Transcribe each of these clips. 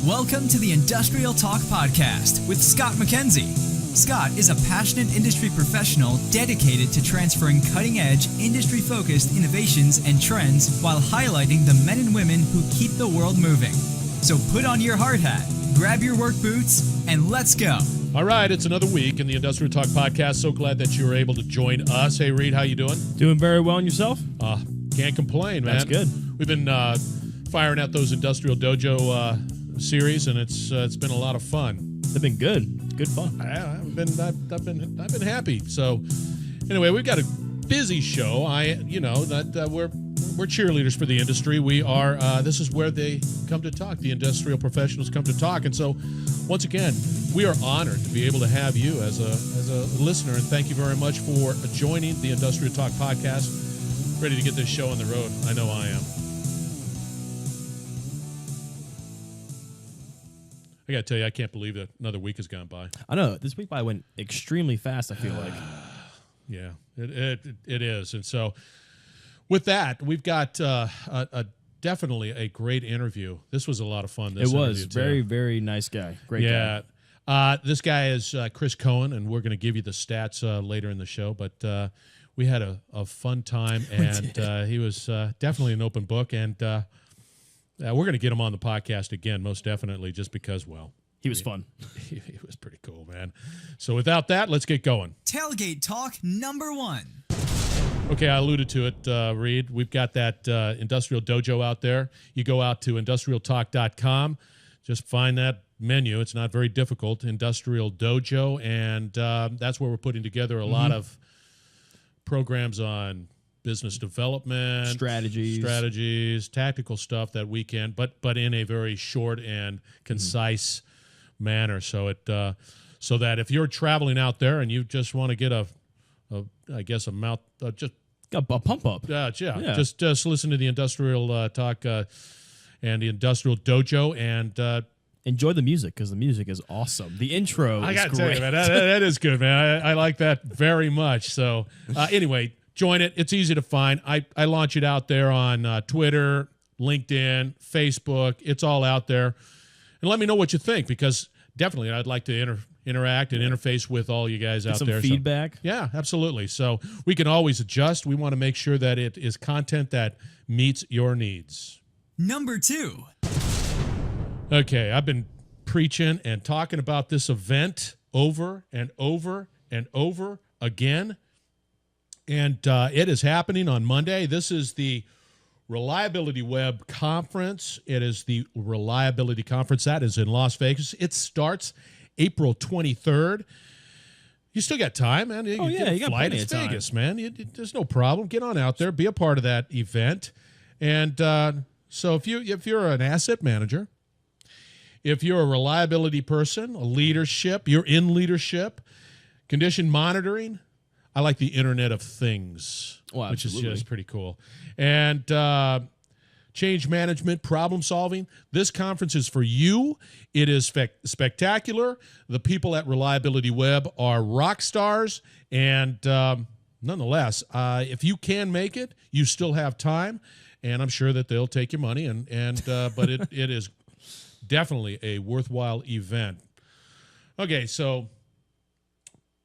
Welcome to the Industrial Talk Podcast with Scott McKenzie. Scott is a passionate industry professional dedicated to transferring cutting-edge, industry-focused innovations and trends while highlighting the men and women who keep the world moving. So put on your hard hat, grab your work boots, and let's go. All right, it's another week in the Industrial Talk Podcast. So glad that you were able to join us. Hey, Reed, how you doing? Doing very well, and yourself? Can't complain, man. That's good. We've been firing out those Industrial Dojo series, and it's been a lot of fun. They've been good. Good fun. I've been happy. So anyway, we've got a busy show. We're cheerleaders for the industry. We are. This is where they come to talk. The industrial professionals come to talk, and so once again, we are honored to be able to have you as a listener, and thank you very much for joining the Industrial Talk Podcast. Ready to get this show on the road. I know I am. I got to tell you, I can't believe that another week has gone by. I know. This week probably went extremely fast, I feel like. Yeah, it is. And so with that, we've got definitely a great interview. This was a lot of fun. It was. Very, very nice guy. Great guy. This guy is Chris Koehn, and we're going to give you the stats later in the show. But we had a fun time, and he was definitely an open book. And we're going to get him on the podcast again, most definitely, just because, well, he was fun. He was pretty cool, man. So without that, let's get going. Tailgate Talk number 1. Okay, I alluded to it, Reed. We've got that Industrial Dojo out there. You go out to industrialtalk.com. Just find that menu. It's not very difficult, Industrial Dojo, and that's where we're putting together a lot of programs on business development, strategies, tactical stuff that we can, but in a very short and concise manner. So so that if you're traveling out there and you just want to get a pump up. Just listen to the Industrial Talk and the Industrial Dojo and enjoy the music, because the music is awesome. The intro is great. I got to tell you, man, that is good, man. I like that very much. So anyway, join it. It's easy to find. I launch it out there on Twitter, LinkedIn, Facebook. It's all out there. And let me know what you think, because definitely I'd like to interact and interface with all you guys out there. Some feedback. So, yeah, absolutely. So we can always adjust. We want to make sure that it is content that meets your needs. Number 2. Okay, I've been preaching and talking about this event over and over and over again. And it is happening on Monday. This is the Reliability Web Conference. It is the Reliability Conference. That is in Las Vegas. It starts April 23rd. You still got time, man. You got plenty of time. Vegas, man. There's no problem. Get on out there. Be a part of that event. And so if you're an asset manager, if you're a reliability person, a leadership, you're in leadership, condition monitoring, I like the Internet of Things, which is just pretty cool. And change management, problem solving. This conference is for you. It is spectacular. The people at Reliability Web are rock stars. And nonetheless, if you can make it, you still have time. And I'm sure that they'll take your money. But it is definitely a worthwhile event. Okay, so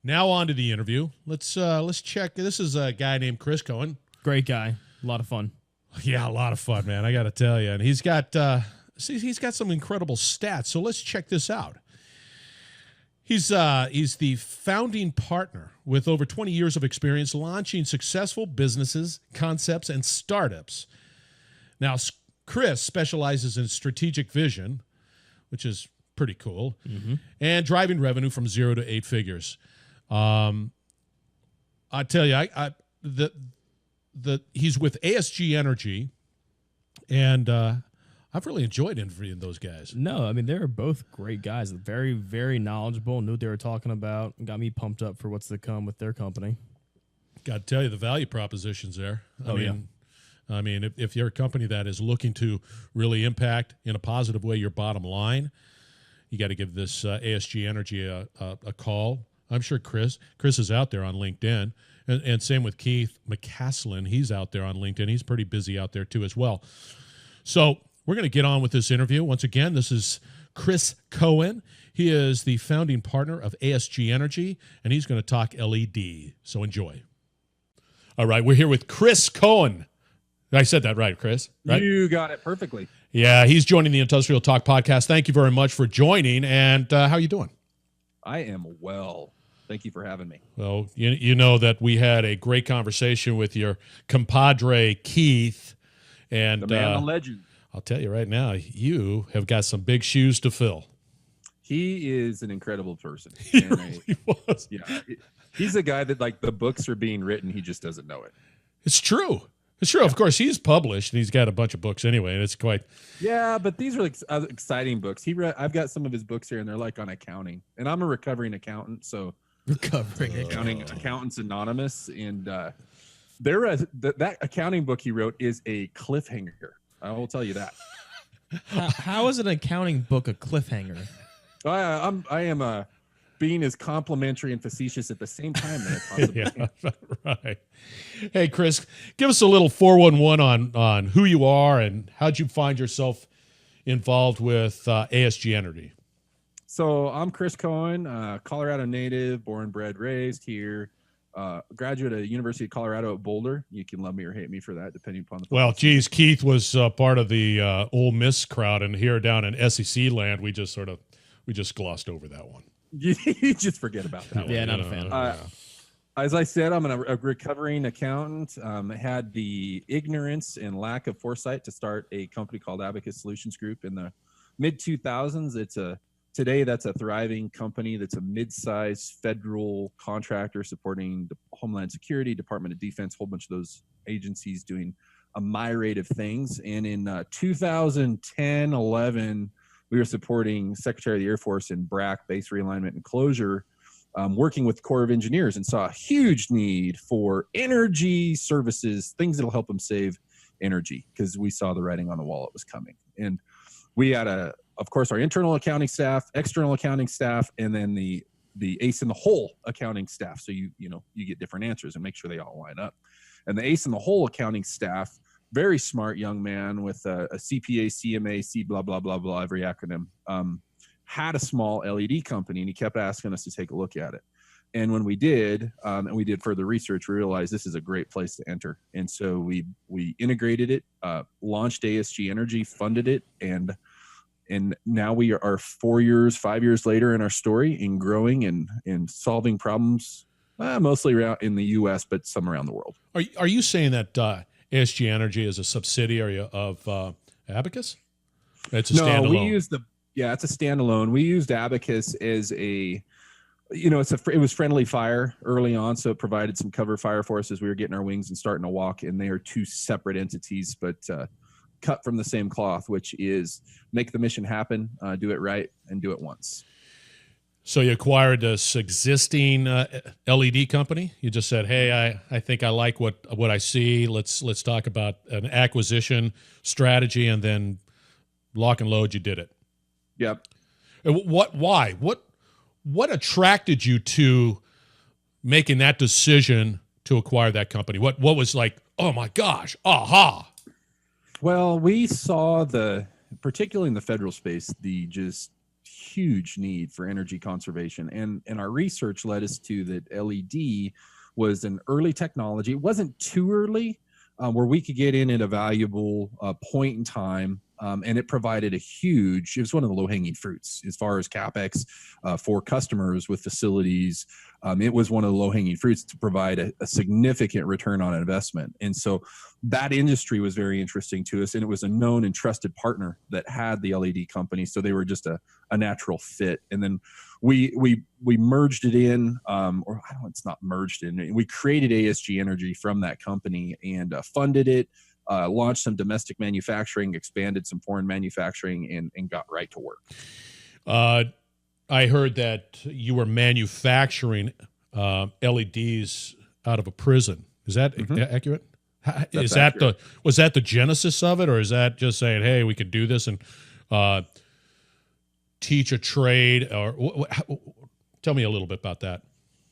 now on to the interview. Let's check. This is a guy named Chris Koehn. Great guy. A lot of fun. Yeah, a lot of fun, man. I got to tell you. And he's got some incredible stats. So let's check this out. He's the founding partner with over 20 years of experience launching successful businesses, concepts, and startups. Now, Chris specializes in strategic vision, which is pretty cool, and driving revenue from 0 to 8 figures. I tell you, he's with ASG Energy, and I've really enjoyed interviewing those guys. No, I mean, they're both great guys. Very, very knowledgeable. Knew what they were talking about. Got me pumped up for what's to come with their company. Got to tell you, the value proposition's there. I mean, if you're a company that is looking to really impact in a positive way your bottom line, you got to give this ASG Energy a call. I'm sure Chris is out there on LinkedIn, and same with Keith McCaslin. He's out there on LinkedIn. He's pretty busy out there too as well. So we're going to get on with this interview. Once again, this is Chris Koehn. He is the founding partner of ASG Energy, and he's going to talk LED. So enjoy. All right, we're here with Chris Koehn. I said that right, Chris? Right? You got it perfectly. Yeah, he's joining the Industrial Talk podcast. Thank you very much for joining. And how are you doing? I am well. Thank you for having me. Well, you know that we had a great conversation with your compadre, Keith. And The man, the legend. I'll tell you right now, you have got some big shoes to fill. He is an incredible person. He really was. Yeah, he's a guy that, like, the books are being written. He just doesn't know it. It's true. It's true. Yeah. Of course, he's published, and he's got a bunch of books anyway, and it's quite... Yeah, but these are like exciting books. I've got some of his books here, and they're like on accounting. And I'm a recovering accountant, so... Accountants Anonymous, and that accounting book he wrote is a cliffhanger. I will tell you that. How is an accounting book a cliffhanger? I am being as complimentary and facetious at the same time that I possibly can. Right. Hey, Chris, give us a little 411 on who you are and how'd you find yourself involved with ASG Energy. So I'm Chris Koehn, Colorado native, born, bred, raised here. Graduate of University of Colorado at Boulder. You can love me or hate me for that, depending upon the. Well, geez, Keith was part of the Ole Miss crowd, and here down in SEC land, we just glossed over that one. You just forget about that. Yeah, one. not a fan. As I said, I'm a recovering accountant. Had the ignorance and lack of foresight to start a company called Abacus Solutions Group in the mid 2000s. Today, that's a thriving company that's a mid-sized federal contractor supporting the Homeland Security, Department of Defense, a whole bunch of those agencies doing a myriad of things. And in 2010, 11, we were supporting Secretary of the Air Force in BRAC, base realignment and closure, working with the Corps of Engineers, and saw a huge need for energy services, things that'll help them save energy, because we saw the writing on the wall, it was coming. And we had of course, our internal accounting staff, external accounting staff, and then the ace in the hole accounting staff. So you get different answers and make sure they all line up. And the ace in the hole accounting staff, very smart young man with a CPA, CMA, C blah blah blah blah, every acronym, had a small LED company, and he kept asking us to take a look at it. And when we did, and we did further research, we realized this is a great place to enter. And so we integrated it, launched ASG Energy, funded it, and now we are 5 years later in our story, and growing and solving problems, mostly around in the U.S., but some around the world. Are you saying that ASG Energy is a subsidiary of Abacus? It's a standalone. No, it's a standalone. We used Abacus as it was friendly fire early on, so it provided some cover fire for us as we were getting our wings and starting to walk. And they are two separate entities, but cut from the same cloth, which is make the mission happen, do it right, and do it once. So you acquired this existing LED company. You just said, "Hey, I think I like what I see. Let's talk about an acquisition strategy," and then lock and load. You did it. Yep. Why? What attracted you to making that decision to acquire that company? What was like? Oh my gosh! Aha! Well, we saw particularly in the federal space, the just huge need for energy conservation. And our research led us to that LED was an early technology. It wasn't too early where we could get in at a valuable point in time. And it provided it was one of the low-hanging fruits as far as CapEx for customers with facilities. It was one of the low-hanging fruits to provide a significant return on investment. And so that industry was very interesting to us, and it was a known and trusted partner that had the LED company. So they were just a natural fit. And then we merged it in, it's not merged in. We created ASG Energy from that company and funded it. Launched some domestic manufacturing, expanded some foreign manufacturing, and got right to work. I heard that you were manufacturing LEDs out of a prison. Is that accurate? Was that the genesis of it, or is that just saying, "Hey, we could do this and teach a trade"? Or tell me a little bit about that.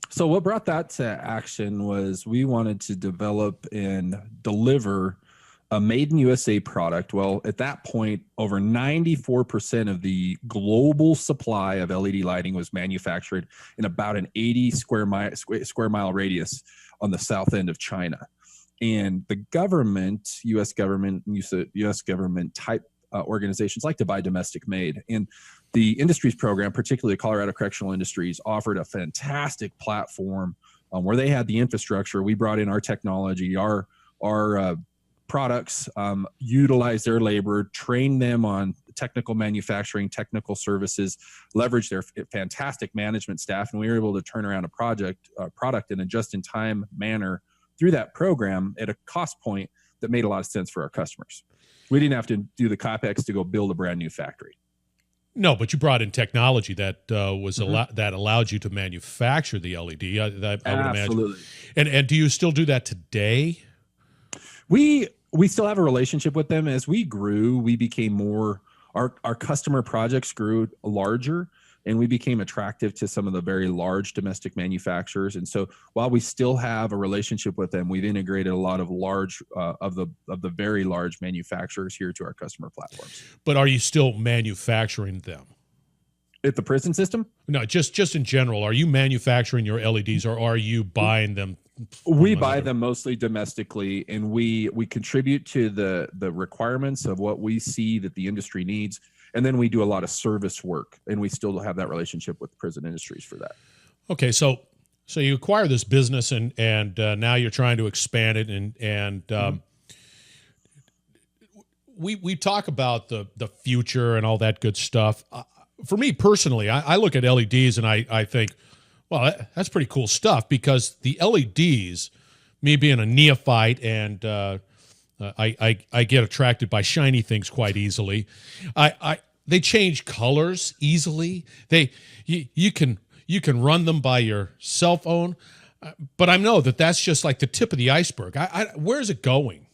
So what brought that to action was we wanted to develop and deliver a made in USA product. Well, at that point, over 94% of the global supply of LED lighting was manufactured in about an 80 square mile radius on the south end of China. And the government, U.S. government type organizations like to buy domestic made. And the industries program, particularly Colorado Correctional Industries, offered a fantastic platform where they had the infrastructure. We brought in our technology, our products, utilize their labor, train them on technical manufacturing, technical services, leverage their fantastic management staff, and we were able to turn around a product in a just-in-time manner through that program at a cost point that made a lot of sense for our customers. We didn't have to do the CapEx to go build a brand new factory. No, but you brought in technology that that allowed you to manufacture the LED. I would Absolutely. imagine. And do you still do that today? We still have a relationship with them. As we grew, we became more, our customer projects grew larger, and we became attractive to some of the very large domestic manufacturers. And so while we still have a relationship with them, we've integrated a lot of large of the very large manufacturers here to our customer platforms. But are you still manufacturing them? At the prison system? No, just in general. Are you manufacturing your LEDs, or are you buying them? We buy them mostly domestically, and we contribute to the requirements of what we see that the industry needs. And then we do a lot of service work, and we still have that relationship with prison industries for that. Okay, so you acquire this business, and now you're trying to expand it, and we talk about the future and all that good stuff. For me personally, I look at LEDs and I think, well, that's pretty cool stuff, because the LEDs, me being a neophyte, and I get attracted by shiny things quite easily. They change colors easily. You can run them by your cell phone, but I know that that's just like the tip of the iceberg. Where's it going?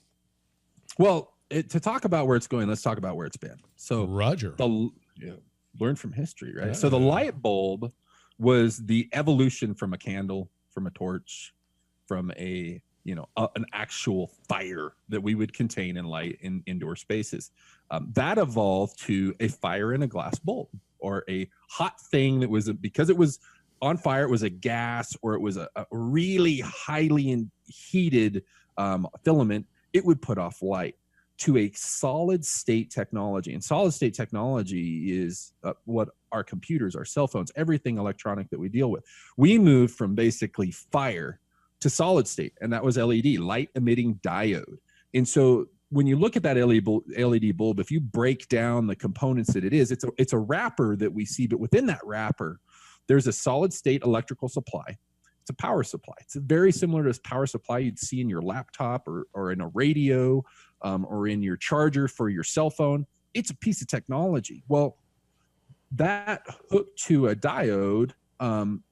Well, to talk about where it's going, let's talk about where it's been. So, Roger, learn from history, right? So the light bulb was the evolution from a candle, from a torch, from an actual fire that we would contain and light in indoor spaces. That evolved to a fire in a glass bulb, or a hot thing that was, because it was on fire, it was a gas, or it was a really highly heated filament, it would put off light, to a solid state technology. And solid state technology is what our computers, our cell phones, everything electronic that we deal with. We moved from basically fire to solid state, and that was LED, light emitting diode. And so when you look at that LED bulb, if you break down the components that it is, it's a wrapper that we see, but within that wrapper, there's a solid state electrical supply. It's a power supply. It's very similar to this power supply you'd see in your laptop, or in a radio, or in your charger for your cell phone. It's a piece of technology. Well, that hooked to a diode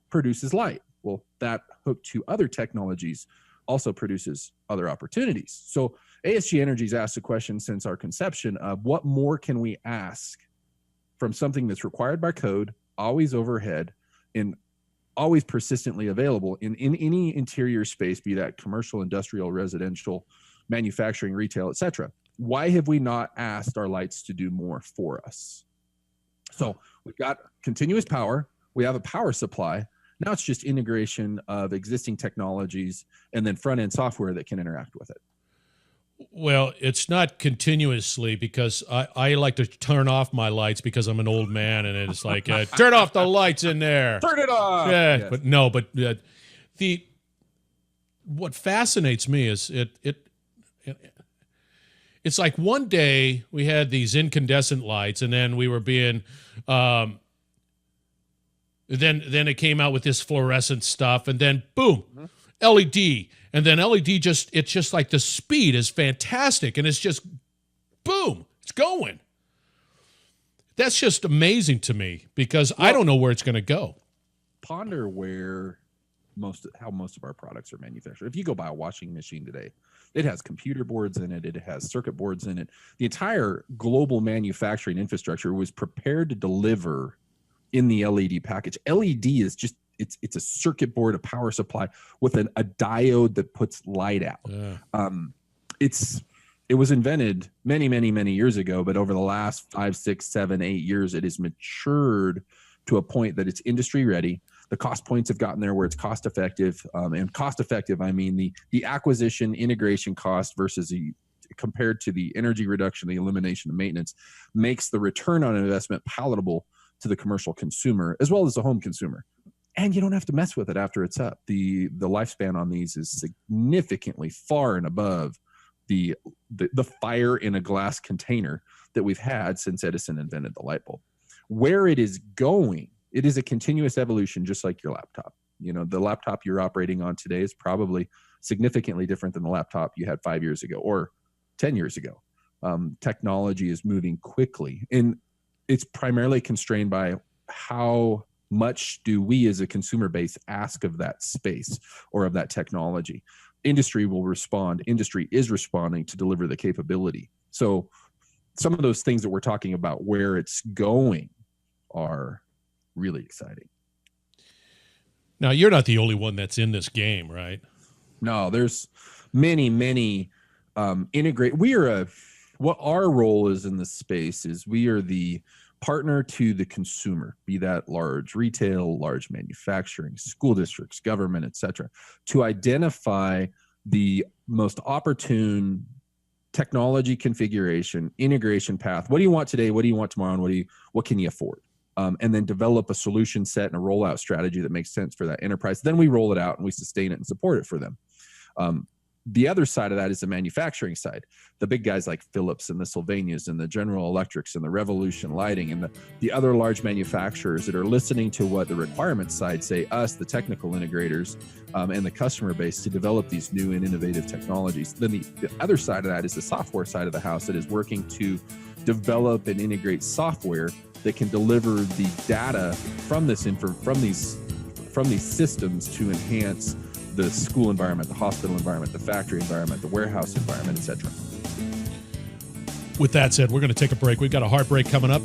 produces light. Well, that hooked to other technologies also produces other opportunities. So ASG Energy's asked the question since our conception of, what more can we ask from something that's required by code, always overhead, and always persistently available in any interior space, be that commercial, industrial, residential, manufacturing, retail, etc. Why have we not asked our lights to do more for us? So we've got continuous power. We have a power supply. Now it's just integration of existing technologies and then front-end software that can interact with it. Well, it's not continuously, because I like to turn off my lights because I'm an old man, and it's like, turn off the lights in there. Turn it off. Yeah, yes. But no, but what fascinates me is it's like one day we had these incandescent lights, and then we were being then it came out with this fluorescent stuff, and then boom, LED. And then LED it's just like the speed is fantastic, and it's just boom, it's going. That's just amazing to me, because I don't know where it's going to go. Ponder how most of our products are manufactured. If you go buy a washing machine today, it has computer boards in it. It has circuit boards in it. The entire global manufacturing infrastructure was prepared to deliver in the LED package. LED is just, it's a circuit board, a power supply with a diode that puts light out. Yeah. it was invented many, many, many years ago, but over the last 5, 6, 7, 8 years, it has matured to a point that it's industry ready. The cost points have gotten there where it's cost effective. And cost effective, I mean the acquisition integration cost versus compared to the energy reduction, the elimination of maintenance, makes the return on investment palatable to the commercial consumer as well as the home consumer. And you don't have to mess with it after it's up. The lifespan on these is significantly far and above the fire in a glass container that we've had since Edison invented the light bulb. Where it is going, it is a continuous evolution, just like your laptop. You know, the laptop you're operating on today is probably significantly different than the laptop you had 5 years ago or 10 years ago. Technology is moving quickly, and it's primarily constrained by how much do we as a consumer base ask of that space or of that technology. Industry will respond. Industry is responding to deliver the capability. So some of those things that we're talking about, where it's going, are really exciting. Now, you're not the only one that's in this game, right? No, there's many integrate. What our role is in this space is we are the partner to the consumer, be that large retail, large manufacturing, school districts, government, et cetera, to identify the most opportune technology configuration, integration path. What do you want today? What do you want tomorrow? And what can you afford? And then develop a solution set and a rollout strategy that makes sense for that enterprise. Then we roll it out and we sustain it and support it for them. The other side of that is the manufacturing side. The big guys like Philips and the Sylvanias and the General Electrics and the Revolution Lighting and the other large manufacturers that are listening to what the requirements side say, us, the technical integrators, and the customer base to develop these new and innovative technologies. Then the other side of that is the software side of the house that is working to develop and integrate software that can deliver the data from these systems to enhance the school environment, the hospital environment, the factory environment, the warehouse environment, et cetera. With that said, we're going to take a break. We've got a hard break coming up.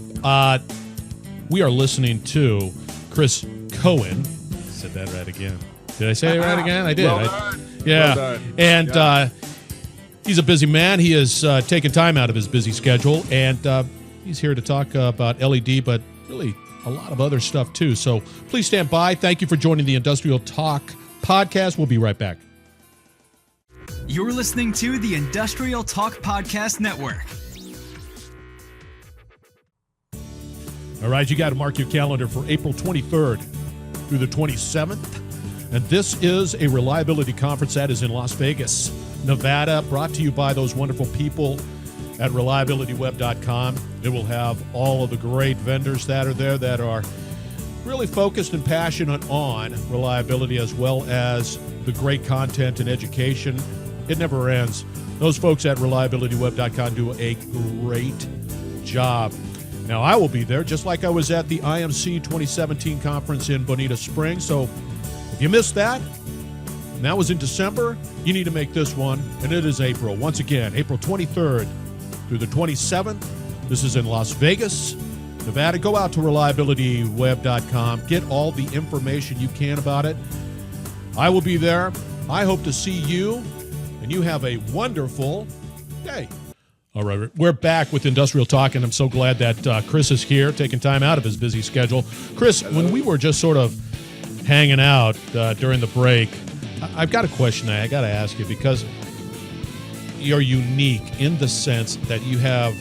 We are listening to Chris Koehn. Said that right again. Did I say it right again? I did. Well done. Yeah. Well done. And he's a busy man. He has taken time out of his busy schedule, and he's here to talk about LED, but really a lot of other stuff too. So please stand by. Thank you for joining the Industrial Talk podcast. We'll be right back. You're listening to the Industrial Talk Podcast Network. All right, you got to mark your calendar for April 23rd through the 27th. And this is a reliability conference that is in Las Vegas, Nevada, brought to you by those wonderful people at reliabilityweb.com. It will have all of the great vendors that are there that are really focused and passionate on reliability, as well as the great content and education. It never ends. Those folks at reliabilityweb.com do a great job. Now, I will be there just like I was at the IMC 2017 conference in Bonita Springs. So if you missed that, and that was in December, you need to make this one, and it is April. Once again, April 23rd through the 27th. This is in Las Vegas, Nevada. Go out to reliabilityweb.com. Get all the information you can about it. I will be there. I hope to see you, and you have a wonderful day. All right, we're back with Industrial Talk, and I'm so glad that Chris is here, taking time out of his busy schedule. Chris, when we were just sort of hanging out during the break, I've got a question I got to ask you, because you're unique in the sense that you have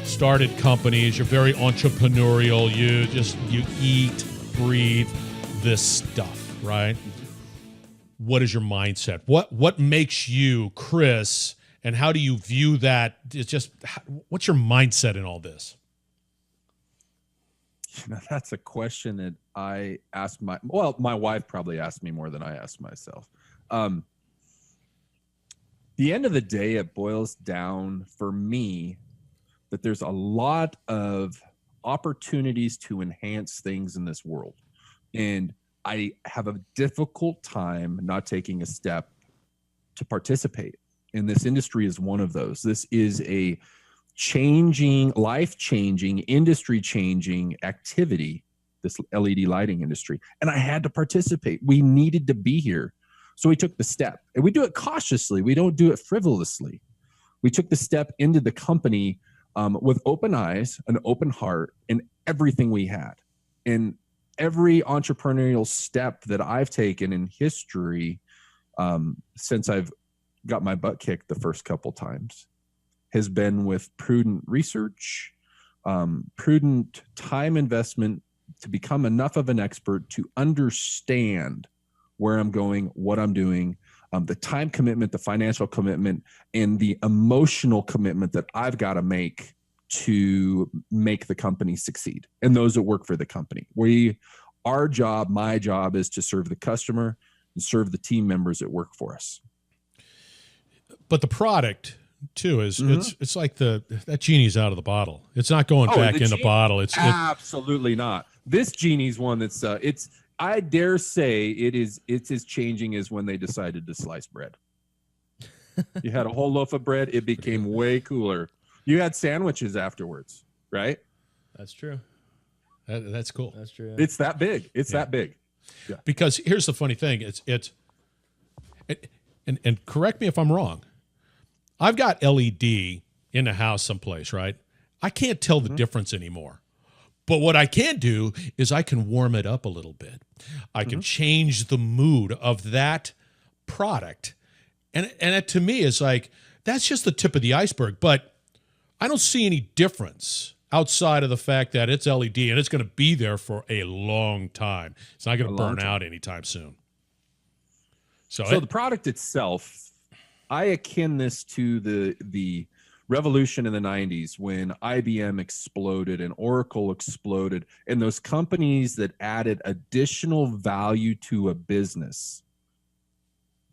started companies. You're very entrepreneurial. You eat, breathe this stuff, right? What is your mindset? What makes you Chris, and how do you view that? It's just, what's your mindset in all this? That's a question that I ask my wife probably asked me more than I asked myself. The end of the day, it boils down for me that there's a lot of opportunities to enhance things in this world. And I have a difficult time not taking a step to participate. And this industry is one of those. This is a changing, life-changing, industry-changing activity, this LED lighting industry. And I had to participate. We needed to be here. So we took the step. And we do it cautiously. We don't do it frivolously. We took the step into the company with open eyes, an open heart, and everything we had. And every entrepreneurial step that I've taken in history since I've got my butt kicked the first couple times has been with prudent research, prudent time investment to become enough of an expert to understand where I'm going, what I'm doing, the time commitment, the financial commitment, and the emotional commitment that I've got to make to make the company succeed and those that work for the company. My job is to serve the customer and serve the team members that work for us. But the product too is it's like that genie's out of the bottle. It's not going back in the bottle. It's absolutely not. This genie's one that's I dare say it's as changing as when they decided to slice bread. You had a whole loaf of bread, it became way cooler. You had sandwiches afterwards, right? That's true. That's cool. That's true. Yeah. It's that big. It's that big. Yeah. Because here's the funny thing. And correct me if I'm wrong. I've got LED in the house someplace, right? I can't tell the difference anymore. But what I can do is I can warm it up a little bit. I can change the mood of that product. And it, to me, is like, that's just the tip of the iceberg. But I don't see any difference outside of the fact that it's LED and it's going to be there for a long time. It's not going to burn out anytime soon. So the product itself, I akin this to the revolution in the 90s when IBM exploded and Oracle exploded, and those companies that added additional value to a business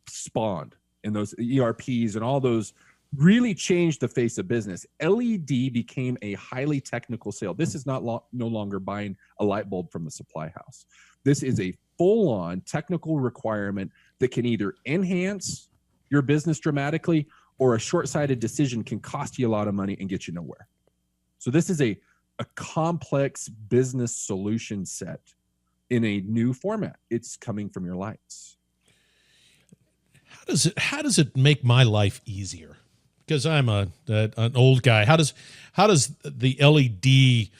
spawned, and those ERPs and all those really changed the face of business. LED became a highly technical sale. This is no longer buying a light bulb from the supply house. This is a full-on technical requirement that can either enhance your business dramatically, or a short-sighted decision can cost you a lot of money and get you nowhere. So this is a complex business solution set in a new format. It's coming from your lights. How does it make my life easier? Because I'm an old guy. How does the LED,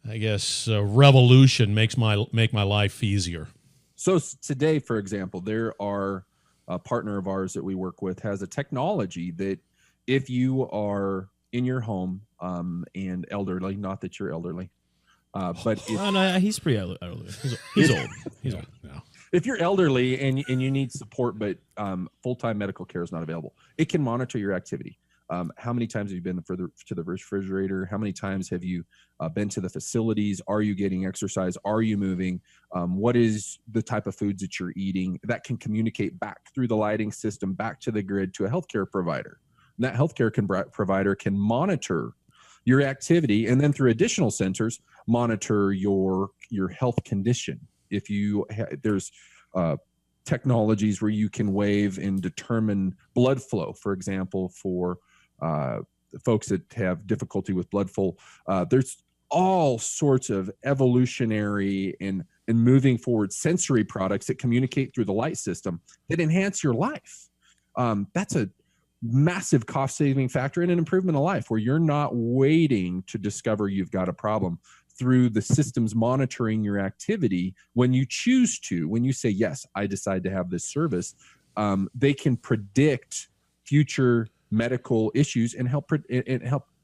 I guess, revolution make my life easier? So today, for example, there are a partner of ours that we work with has a technology that if you are in your home and elderly, not that you're elderly, but he's pretty elderly. He's old. He's old. No. If you're elderly and you need support, but full-time medical care is not available, it can monitor your activity. How many times have you been to the refrigerator? How many times have you been to the facilities? Are you getting exercise? Are you moving? What is the type of foods that you're eating? That can communicate back through the lighting system, back to the grid, to a healthcare provider. And that healthcare provider can monitor your activity, and then through additional sensors, monitor your health condition. If you there's technologies where you can wave and determine blood flow, for example, for folks that have difficulty with blood flow. There's all sorts of evolutionary and moving forward sensory products that communicate through the light system that enhance your life. That's a massive cost-saving factor and an improvement of life, where you're not waiting to discover you've got a problem. Through the systems monitoring your activity, when you choose to, when you say, yes, I decide to have this service, they can predict future medical issues and help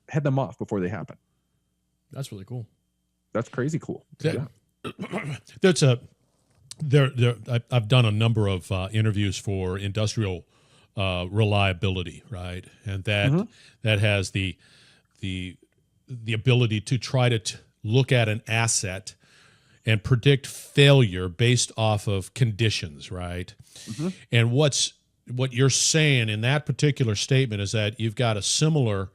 head them off before they happen. That's really cool. That's crazy cool. Yeah. I've done a number of interviews for industrial reliability, right? And that has the ability to try to look at an asset and predict failure based off of conditions, right? And what you're saying in that particular statement is that you've got a similar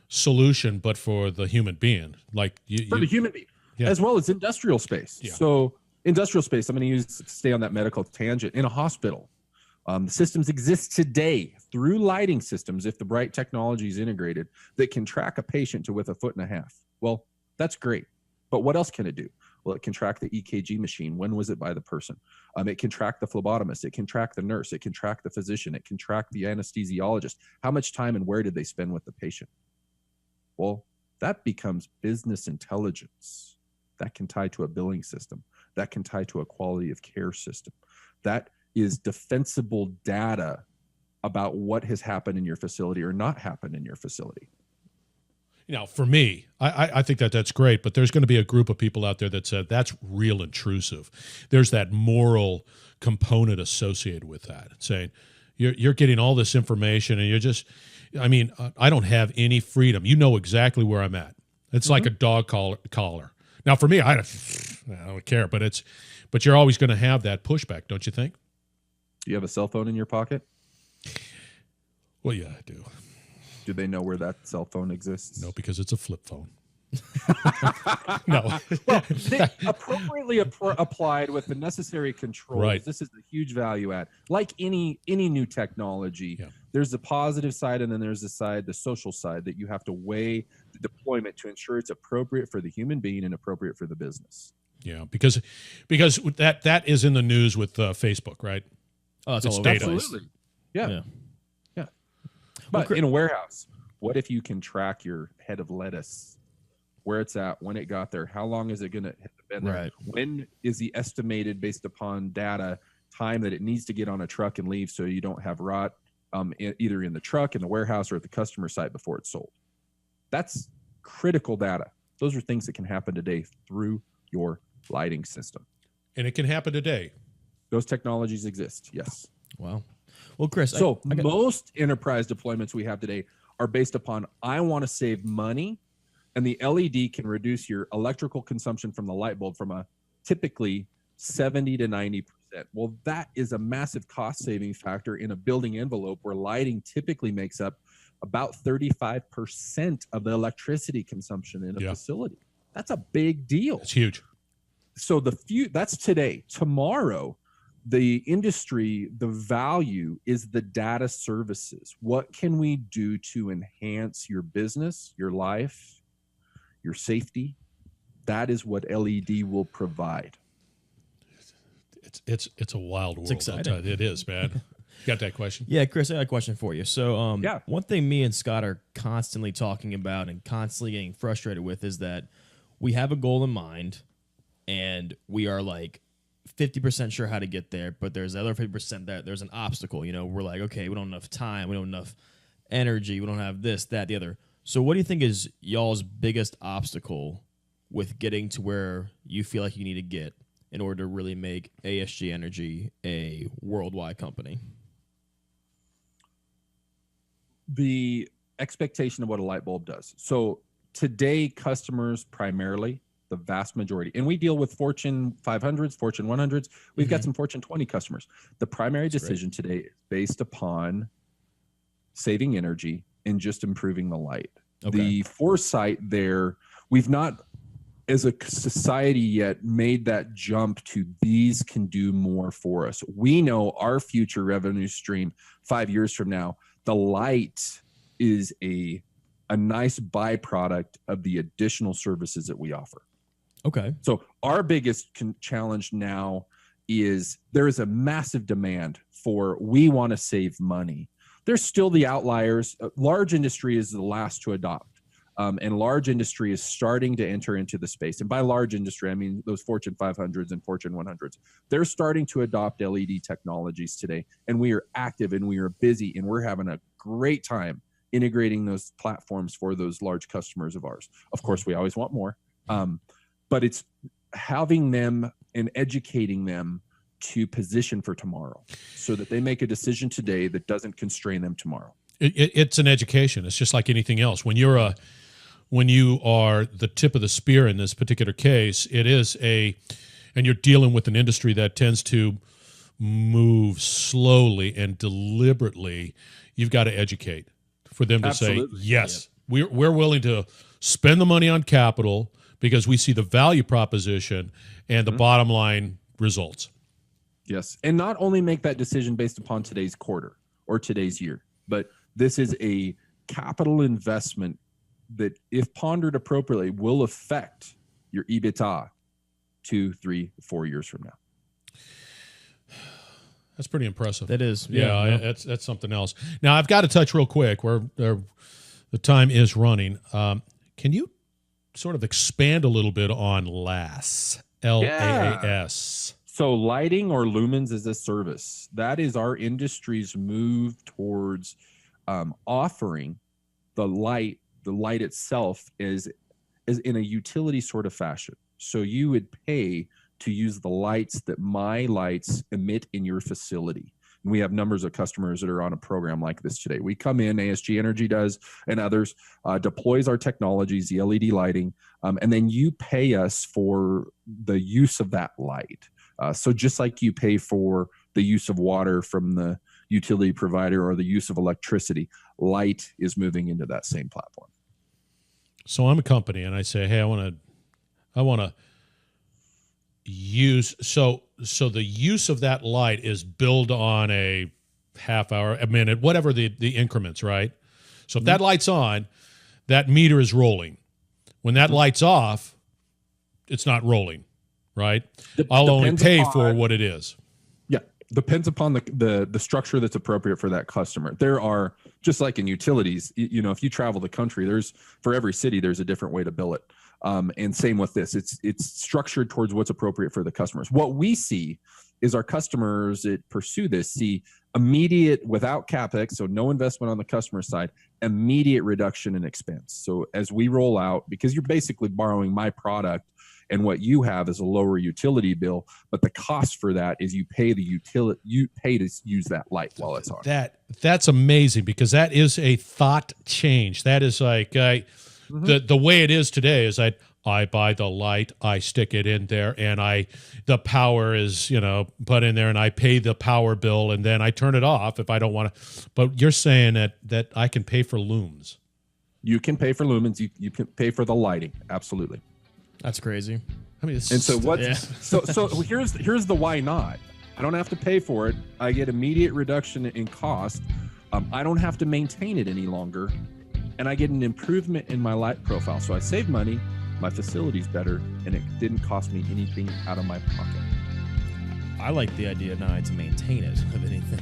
solution, but for the human being, like the human being, as well as industrial space. Yeah. So industrial space, I'm going to stay on that medical tangent. In a hospital, the systems exist today through lighting systems, if the right technology is integrated, that can track a patient to with 1.5 feet. Well, that's great. But what else can it do? Well, it can track the EKG machine. When was it by the person? It can track the phlebotomist. It can track the nurse. It can track the physician. It can track the anesthesiologist. How much time and where did they spend with the patient? Well, that becomes business intelligence. That can tie to a billing system. That can tie to a quality of care system. That is defensible data about what has happened in your facility or not happened in your facility. For me, I think that's great, but there's going to be a group of people out there that said that's real intrusive. There's that moral component associated with that, saying you're getting all this information and you're just, I don't have any freedom. You know exactly where I'm at. It's like a dog collar. Now, for me, I don't care, but you're always going to have that pushback, don't you think? Do you have a cell phone in your pocket? Well, yeah, I do. Do they know where that cell phone exists? No, because it's a flip phone. No. Well, they appropriately applied with the necessary controls. Right. This is a huge value add. Like any new technology, there's the positive side and then there's the social side that you have to weigh the deployment to ensure it's appropriate for the human being and appropriate for the business. Yeah, because that is in the news with Facebook, right? Oh, it's all over data. the place. Absolutely. Yeah. But in a warehouse, what if you can track your head of lettuce, where it's at, when it got there, how long is it going to have been there? Right. When is the estimated, based upon data, time that it needs to get on a truck and leave so you don't have rot either in the truck, in the warehouse, or at the customer site before it's sold? That's critical data. Those are things that can happen today through your lighting system. And it can happen today. Those technologies exist, yes. Wow. Well, Chris, So most enterprise deployments we have today are based upon, I want to save money, and the LED can reduce your electrical consumption from the light bulb from a typically 70 to 90%. Well, that is a massive cost saving factor in a building envelope where lighting typically makes up about 35% of the electricity consumption in a facility. That's a big deal. It's huge. So that's today. Tomorrow, the industry, the value is the data services. What can we do to enhance your business, your life, your safety? That is what LED will provide. It's a wild world. It's exciting. It is, man. You got that question? Yeah, Chris, I got a question for you. So, Yeah. one thing me and Scott are constantly talking about and constantly getting frustrated with is that we have a goal in mind and we are like 50% sure how to get there, but there's the other 50% that there's an obstacle. We're like, okay, we don't have enough time, we don't have enough energy, we don't have this, that, the other. So what do you think is y'all's biggest obstacle with getting to where you feel like you need to get in order to really make ASG Energy a worldwide company? The expectation of what a light bulb does. So today, customers primarily, the vast majority, and we deal with Fortune 500s, Fortune 100s. We've got some Fortune 20 customers. The primary decision today is based upon saving energy and just improving the light. Okay. The foresight there, we've not, as a society yet, made that jump to these can do more for us. We know our future revenue stream 5 years from now, the light is a nice byproduct of the additional services that we offer. Okay. So our biggest challenge now is there is a massive demand for, we want to save money. There's still the outliers. Large industry is the last to adopt. And large industry is starting to enter into the space. And by large industry, I mean those Fortune 500s and Fortune 100s. They're starting to adopt LED technologies today. And we are active and we are busy and we're having a great time integrating those platforms for those large customers of ours. Of course, we always want more. But it's having them and educating them to position for tomorrow so that they make a decision today that doesn't constrain them tomorrow. It's an education. It's just like anything else. When you are the tip of the spear in this particular case, it is and you're dealing with an industry that tends to move slowly and deliberately. You've got to educate for them to Absolutely. say, yes, we're willing to spend the money on capital because we see the value proposition and the bottom line results. Yes. And not only make that decision based upon today's quarter or today's year, but this is a capital investment that, if pondered appropriately, will affect your EBITDA 2, 3, 4 years from now. That's pretty impressive. That is. Yeah, that's something else. Now, I've got to touch real quick. The time is running. Can you sort of expand a little bit on LAAS? LAAS. So lighting or lumens as a service. That is our industry's move towards offering the light itself is in a utility sort of fashion. So you would pay to use the lights that my lights emit in your facility. And we have numbers of customers that are on a program like this today. We come in, ASG Energy does, and others, deploys our technologies, the LED lighting, and then you pay us for the use of that light. So just like you pay for the use of water from the utility provider or the use of electricity, light is moving into that same platform. So I'm a company and I say, hey, I want to use, so the use of that light is billed on a half hour, a minute, whatever the increments, right? So if that light's on, that meter is rolling. When that light's off, it's not rolling, right? I'll only pay for what it is. Yeah, depends upon the structure that's appropriate for that customer. There are, just like in utilities, if you travel the country, for every city, there's a different way to bill it. And same with this, it's structured towards what's appropriate for the customers. What we see is our customers that pursue this see immediate, without CapEx, so no investment on the customer side, immediate reduction in expense. So as we roll out, because you're basically borrowing my product, and what you have is a lower utility bill, but the cost for that is you pay to use that light while it's on. That's amazing, because that is a thought change. That is like the way it is today is I buy the light, I stick it in there, and the power is put in there, and I pay the power bill, and then I turn it off if I don't want to. But you're saying that I can pay for looms. You can pay for lumens. You can pay for the lighting. Absolutely. That's crazy. I mean, so here's the why not. I don't have to pay for it. I get immediate reduction in cost. I don't have to maintain it any longer, and I get an improvement in my light profile. So I save money, my facility's better, and it didn't cost me anything out of my pocket. I like the idea not to maintain it of anything.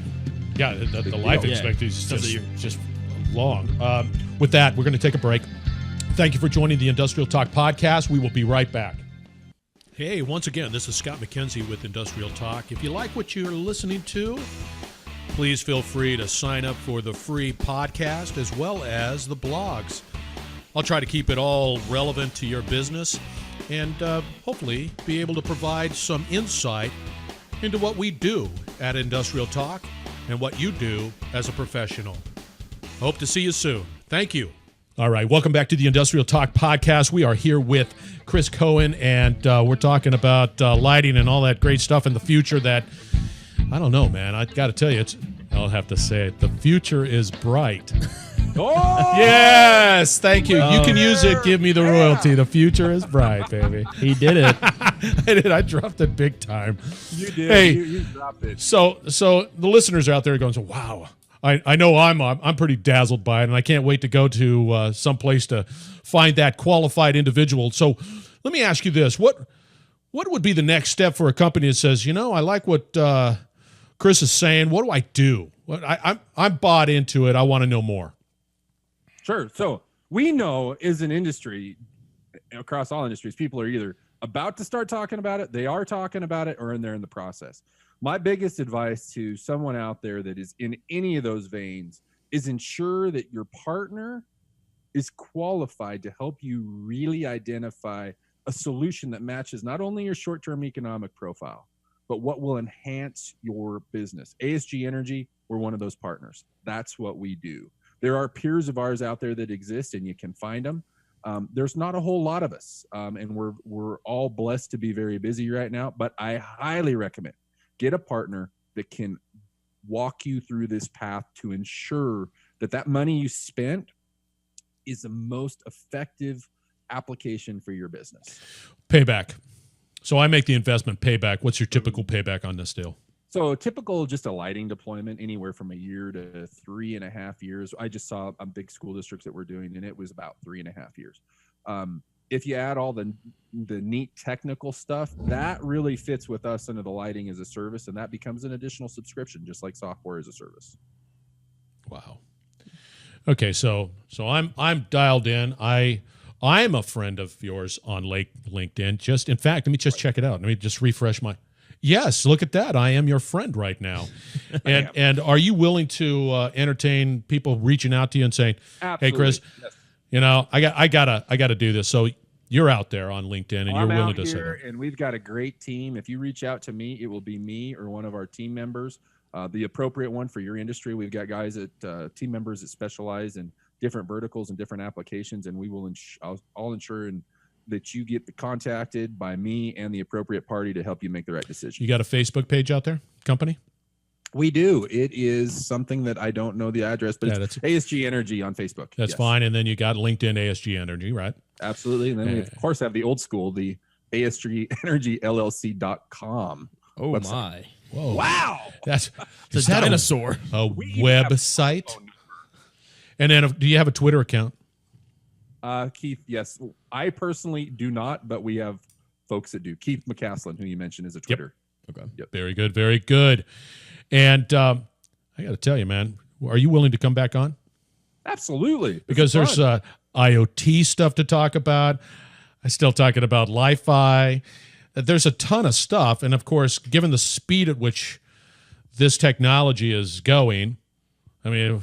Yeah, the life expectancy is just long. With that, we're going to take a break. Thank you for joining the Industrial Talk podcast. We will be right back. Hey, once again, this is Scott McKenzie with Industrial Talk. If you like what you're listening to, please feel free to sign up for the free podcast as well as the blogs. I'll try to keep it all relevant to your business and hopefully be able to provide some insight into what we do at Industrial Talk and what you do as a professional. Hope to see you soon. Thank you. All right, welcome back to the Industrial Talk podcast. We are here with Chris Koehn, and we're talking about lighting and all that great stuff in the future that, I don't know, man. I got to tell you, I'll have to say it. The future is bright. Oh! Yes, thank you. You can use it. Give me the royalty. The future is bright, baby. He did it. I did. I dropped it big time. You did. Hey, you dropped it. So the listeners out there are going, wow. I know I'm pretty dazzled by it, and I can't wait to go to some place to find that qualified individual. So let me ask you this: what would be the next step for a company that says, I like what Chris is saying. What do I do? I'm bought into it. I want to know more. Sure. So we know as an industry, across all industries, people are either about to start talking about it, they are talking about it, or they're in the process. My biggest advice to someone out there that is in any of those veins is ensure that your partner is qualified to help you really identify a solution that matches not only your short-term economic profile, but what will enhance your business. ASG Energy, we're one of those partners. That's what we do. There are peers of ours out there that exist, and you can find them. There's not a whole lot of us, and we're all blessed to be very busy right now, but I highly recommend get a partner that can walk you through this path to ensure that money you spent is the most effective application for your business. Payback. So I make the investment, payback. What's your typical payback on this deal? So typical, just a lighting deployment, anywhere from a year to 3.5 years. I just saw big school districts that we're doing, and it was about 3.5 years. if you add all the neat technical stuff, that really fits with us under the lighting as a service, and that becomes an additional subscription, just like software as a service. Wow. Okay, so I'm dialed in. I'm a friend of yours on LinkedIn. In fact, let me just check it out. Let me just refresh my. Yes, look at that. I am your friend right now. And are you willing to entertain people reaching out to you and saying, Absolutely. "Hey, Chris, yes. I gotta do this." So you're out there on LinkedIn, and you're willing to say that. And we've got a great team. If you reach out to me, it will be me or one of our team members, the appropriate one for your industry. We've got guys team members that specialize in different verticals and different applications, and we will I'll ensure that you get contacted by me and the appropriate party to help you make the right decision. You got a Facebook page out there, company? We do. It is something that I don't know the address, but it's ASG Energy on Facebook. That's fine. And then you got LinkedIn ASG Energy, right? Absolutely. And then we, of course, have the old school, the ASG Energy LLC.com. Oh, website. my. Whoa. Wow. That's a dinosaur. A website? And then do you have a Twitter account? Keith, yes. I personally do not, but we have folks that do. Keith McCaslin, who you mentioned, is a Twitter. Yep. Okay. Yep. Very good. Very good. And I got to tell you, man, are you willing to come back on? Absolutely. Because there's IoT stuff to talk about. I'm still talking about Li-Fi. There's a ton of stuff. And, of course, given the speed at which this technology is going, I mean,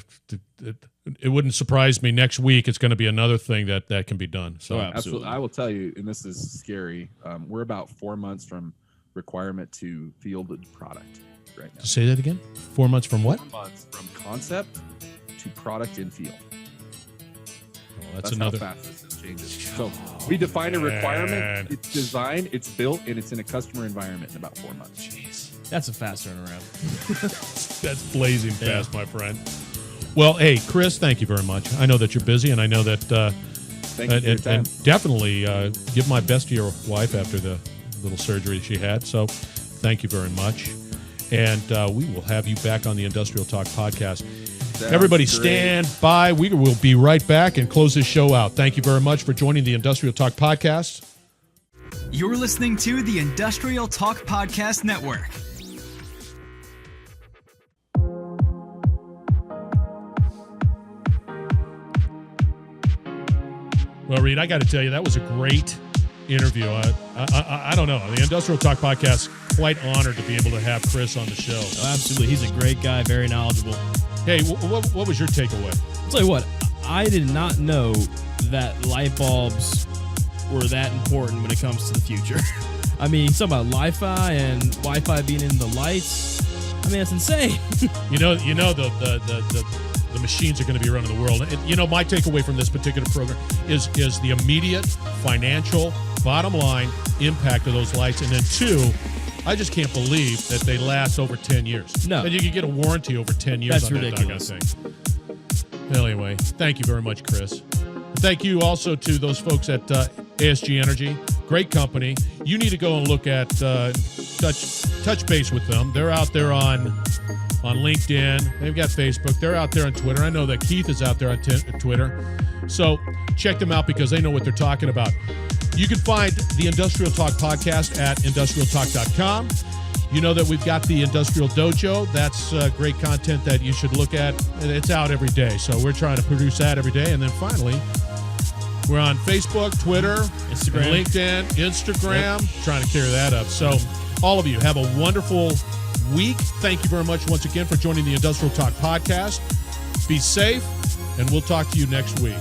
it wouldn't surprise me next week. It's going to be another thing that can be done. So absolutely. I will tell you, and this is scary, we're about 4 months from requirement to fielded product right now. Say that again? 4 months from what? 4 months from concept to product in field. Well, that's another. How fast this changes. So we define a requirement, it's designed, it's built, and it's in a customer environment in about 4 months. Jeez. That's a fast turnaround. That's blazing fast, my friend. Well, hey, Chris, thank you very much. I know that you're busy, and I know that Thank you for your time. And definitely give my best to your wife after the little surgery she had. So thank you very much. And we will have you back on the Industrial Talk podcast. Everybody stand by. We will be right back and close this show out. Thank you very much for joining the Industrial Talk podcast. You're listening to the Industrial Talk Podcast Network. Well, Reed, I got to tell you, that was a great interview. I don't know. The Industrial Talk podcast, quite honored to be able to have Chris on the show. Oh, absolutely. He's a great guy, very knowledgeable. Hey, what was your takeaway? I'll tell you what, I did not know that light bulbs were that important when it comes to the future. I mean, talking about Li-Fi and Wi-Fi being in the lights. I mean, that's insane. You know the machines are going to be running the world. And, my takeaway from this particular program is the immediate financial bottom line impact of those lights. And then two, I just can't believe that they last over 10 years. No. And you can get a warranty over 10 years That's on ridiculous. that doggone thing. Well, anyway, thank you very much, Chris. Thank you also to those folks at ASG Energy. Great company. You need to go and look at touch base with them. They're out there on LinkedIn. They've got Facebook. They're out there on Twitter. I know that Keith is out there on Twitter. So check them out because they know what they're talking about. You can find the Industrial Talk podcast at industrialtalk.com. You know that we've got the Industrial Dojo. That's great content that you should look at. It's out every day. So we're trying to produce that every day. And then finally, we're on Facebook, Twitter, Instagram. LinkedIn, Instagram, trying to carry that up. So all of you have a wonderful week. Thank you very much once again for joining the Industrial Talk podcast. Be safe, and we'll talk to you next week.